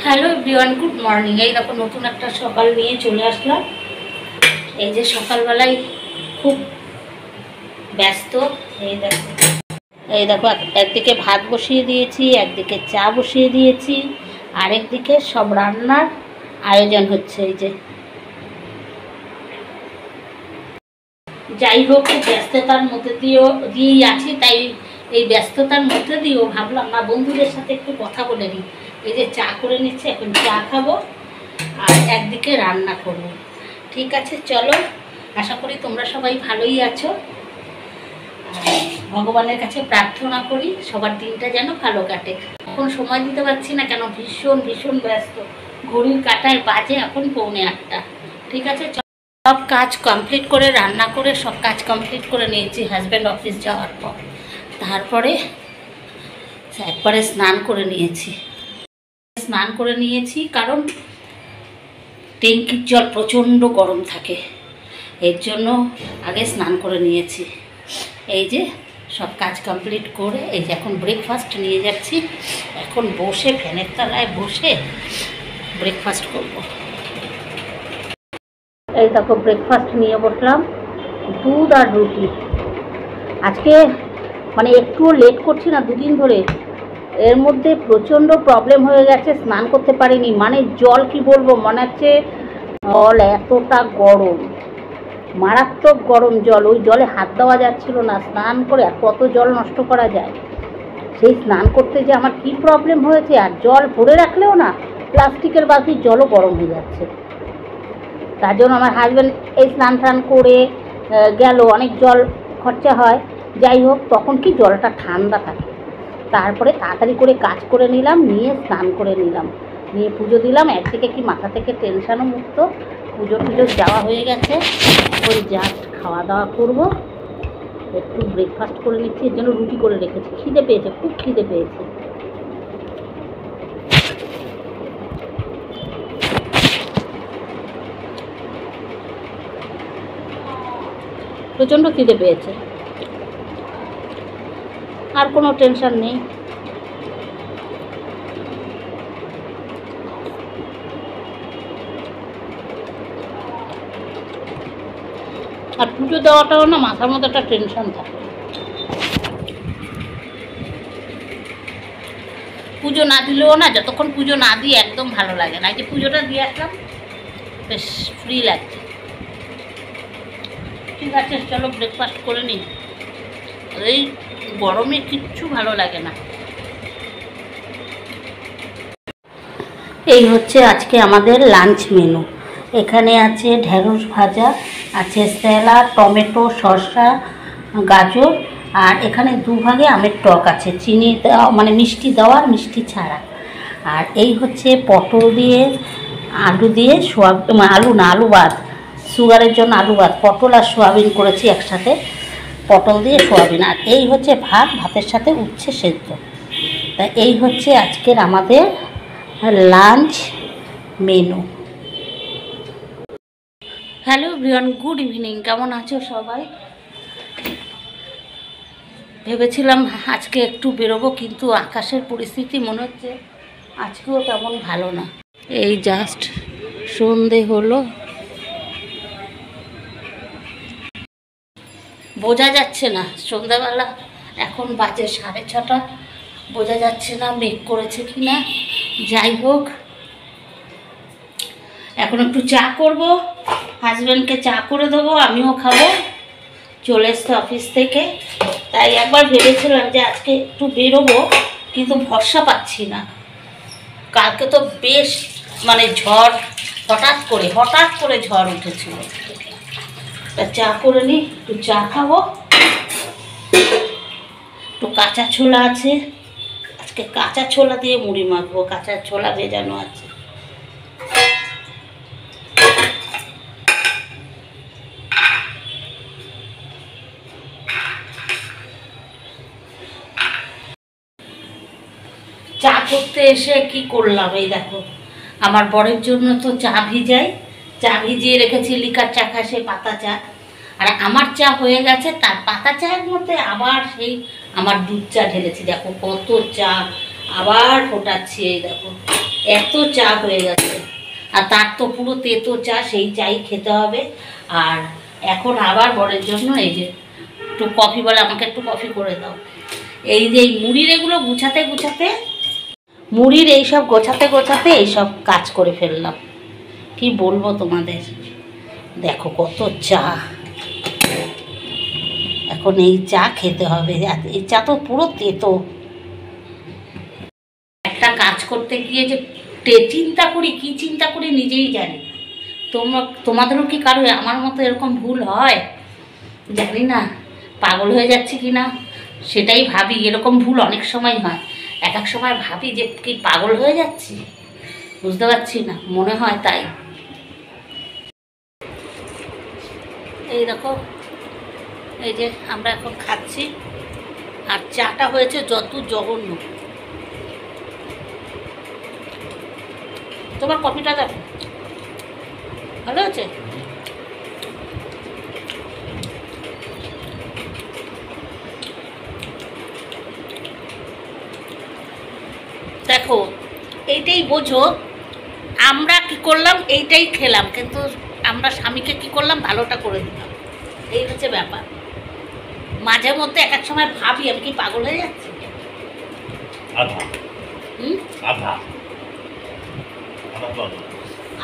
Hello everyone, good morning. এই দেখো নতুন একটা সকাল নিয়ে চলে আসলাম। এই যে সকালবেলায় খুব ব্যস্ত। এই দেখো একদিকে ভাত বসিয়ে দিয়েছি, একদিকে চা বসিয়ে দিয়েছি, আরেকদিকে সব রান্নার আয়োজন হচ্ছে। এই যে যাই হোক, খুব ব্যস্ততার মধ্যে দিয়েই আছি, তাই এই ব্যস্ততার মধ্যে দিয়েও ভাবলাম না বন্ধুদের সাথে একটু কথা বলে নিই। এই যে চা করে নিচ্ছি, এখন চা খাবো আর একদিকে রান্না করবো। ঠিক আছে, চলো। আশা করি তোমরা সবাই ভালোই আছো। ভগবানের কাছে প্রার্থনা করি সবার দিনটা যেন ভালো কাটে। এখন সময় দিতে পারছি না, কেন ভীষণ ভীষণ ব্যস্ত। ঘড়ির কাঁটায় বাজে এখন 7:45। ঠিক আছে, সব কাজ কমপ্লিট করে, রান্না করে সব কাজ কমপ্লিট করে নিয়েছি হাজব্যান্ড অফিস যাওয়ার পর। তারপরে একবারে স্নান করে নিয়েছি, কারণ ট্যাঙ্কির জল প্রচণ্ড গরম থাকে, এর জন্য আগে স্নান করে নিয়েছি। এই যে সব কাজ কমপ্লিট করে এই যে এখন ব্রেকফাস্ট নিয়ে যাচ্ছি। এখন বসে ফ্যানের তলায় বসে ব্রেকফাস্ট করব। এই দেখো ব্রেকফাস্ট নিয়ে বসলাম, দুধ আর রুটি। আজকে মানে একটুও লেট করছি না, দুদিন ধরে এর মধ্যে প্রচণ্ড প্রবলেম হয়ে গেছে, স্নান করতে পারিনি। মানে জল কি বলবো, মনে হচ্ছে জল এতটা গরম, মারাত্মক গরম জল, ওই জলে হাত দেওয়া যাচ্ছিল না। স্নান করে আর কত জল নষ্ট করা যায়, সেই স্নান করতে যে আমার কি প্রবলেম হয়েছে। আর জল ভরে রাখলেও না, প্লাস্টিকের বালতির জলও গরম হয়ে যাচ্ছে। তার জন্য আমার হাজব্যান্ড এই স্নান টান করে গেল, অনেক জল খরচা হয়। যাই হোক, তখন কি জলটা ঠান্ডা থাকে। তারপরে তাড়াতাড়ি করে কাজ করে নিলাম, নিয়ে স্নান করে নিলাম, নিয়ে পুজো দিলাম। একদিকে কি মাথা থেকে টেনশানও মুক্ত, পুজো যাওয়া হয়ে গেছে। ওই জাস্ট খাওয়া দাওয়া করব, একটু ব্রেকফাস্ট করে নিচ্ছি। এর জন্য রুটি করে রেখেছি, খিদে পেয়েছে, খুব খিদে পেয়েছে। প্রচণ্ড খিদে পেয়েছে, আর কোনো টেনশন নেই। আর পুজো দেওয়াটাও না মাথার মধ্যে একটা টেনশন থাকে। পুজো না দিলেও না, যতক্ষণ পুজো না দিই একদম ভালো লাগে না। এই যে পুজোটা দিয়ে আসলাম, বেশ ফ্রি লাগছে। ঠিক আছে, চলো ব্রেকফাস্ট করে নিই। এই গরমে কিচ্ছু ভালো লাগে না। এই হচ্ছে আজকে আমাদের লাঞ্চ মেনু। এখানে আছে ঢেঁড়স ভাজা, আছে স্যালাড, টমেটো, শসা, গাজর, আর এখানে দুভাগে আমের টক আছে, চিনি দেওয়া মানে মিষ্টি দেওয়া আর মিষ্টি ছাড়া। আর এই হচ্ছে পটল দিয়ে, আলু দিয়ে, সোয়াবিন, আলু বাদ, সুগারের জন্য আলু বাদ, পটল আর সোয়াবিন করেছি একসাথে, পটল দিয়ে সোয়াবিন। আর এই হচ্ছে ভাত, ভাতের সাথে উচ্ছে সেদ্ধ। তা এই হচ্ছে আজকের আমাদের lunch menu. Hello everyone, good evening. কেমন আছো সবাই? ভেবেছিলাম আজকে একটু বেরোবো, কিন্তু আকাশের পরিস্থিতি মনে হচ্ছে আজকেও তেমন ভালো না। এই জাস্ট সন্ধে হলো, বোঝা যাচ্ছে না সন্ধ্যাবেলা, এখন বাজে 6:30, বোঝা যাচ্ছে না মেঘ করেছে কি না। যাই হোক, এখন একটু চা করব, হাজব্যান্ডকে চা করে দেবো, আমিও খাবো। চলে এসছে অফিস থেকে, তাই একবার ভেবেছিলাম যে আজকে একটু বেরোবো, কিন্তু ভরসা পাচ্ছি না। কালকে তো বেশ মানে ঝড়, হঠাৎ করে ঝড় উঠেছিল। তা চা করে নিই, একটু চা খাবো। একটু কাঁচা ছোলা আছে, আজকে কাঁচা ছোলা দিয়ে মুড়ি মাখবো, কাঁচা ছোলা ভেজানো আছে। চা করতে এসে কি করলাম, এই দেখো আমার বরের জন্য তো চা ভিজিয়ে রেখেছি, লিকার চা খায় সে, পাতা চা। আর আমার চা হয়ে গেছে, তার পাতা চায়ের মধ্যে আবার সেই আমার দুধ চা ঢেলেছি। দেখো কত চা আবার ফোটাচ্ছি, এই দেখো এত চা হয়ে গেছে, আর তার তো পুরো তেতো চা, সেই চাই খেতে হবে। আর এখন আবার বরের জন্য এই যে একটু কফি, বলে আমাকে একটু কফি করে দাও। এই যে এই মুড়ির এগুলো গুছাতে গুছাতে, মুড়ির এইসব গোছাতে গোছাতে এইসব কাজ করে ফেললাম। কি বলবো তোমাদের, দেখো কত চা। এখন এই চা খেতে হবে, এই চা তো পুরো তেতো। একটা কাজ করতে গিয়ে যে চিন্তা করি, কি চিন্তা করি নিজেই জানি। তোমাদেরও কি কারো আমার মতো এরকম ভুল হয় জানি না, পাগল হয়ে যাচ্ছে কি না সেটাই ভাবি। এরকম ভুল অনেক সময় হয়, এক এক সময় ভাবি যে কি পাগল হয়ে যাচ্ছি, বুঝতে পারছি না, মনে হয় তাই। এই দেখো, এই যে আমরা এখন খাচ্ছি, আর চাটা হয়েছে যত জঘন্য। তোমার কফিটা দেখো, ভালো আছে। দেখো এইটাই বোঝো, আমরা কি করলাম, এইটাই খেলাম, কিন্তু আমরা স্বামীকে কি করলাম, ভালোটা করে দিলাম। এই হচ্ছে ব্যাপার। মাঝে মধ্যে এক এক সময় ভাবি আমি কি পাগল হয়ে যাচ্ছি।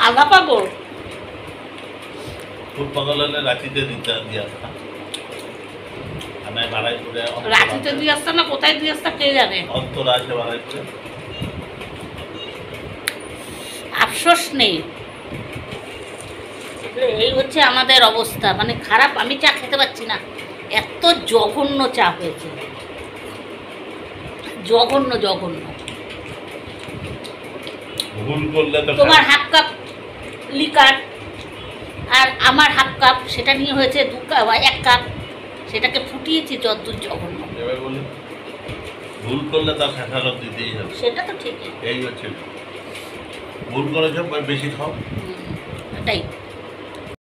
আধা পাগল, খুব পাগল হলে রাঁচিতে দিতে দিয়ে আসতাম। রাঁচিতে দিয়ে আসতাম না, কোথায় দিয়ে আসতাম কে জানে। অন্তরা আছে বাড়াইপুরে, আফসোস নেই। এই হচ্ছে আমাদের অবস্থা, মানে খারাপ। আমি চা খেতে পারছি না, এত জঘন্য চা হয়েছে, জঘন্য জঘন্য। ভুল করলে তো তোমার হাফ কাপ লিকার আর আমার হাফ কাপ, সেটা নিয়ে হয়েছে 2 কাপ বা 1 কাপ, সেটাকে ফুটিয়েছি যতদূর জঘন্য। এবার বলি ভুল করলে তার খেসারত দিতেই হবে, সেটা তো ঠিকই। এই হচ্ছে ভুল করেছ বেশি খাও, এটাই।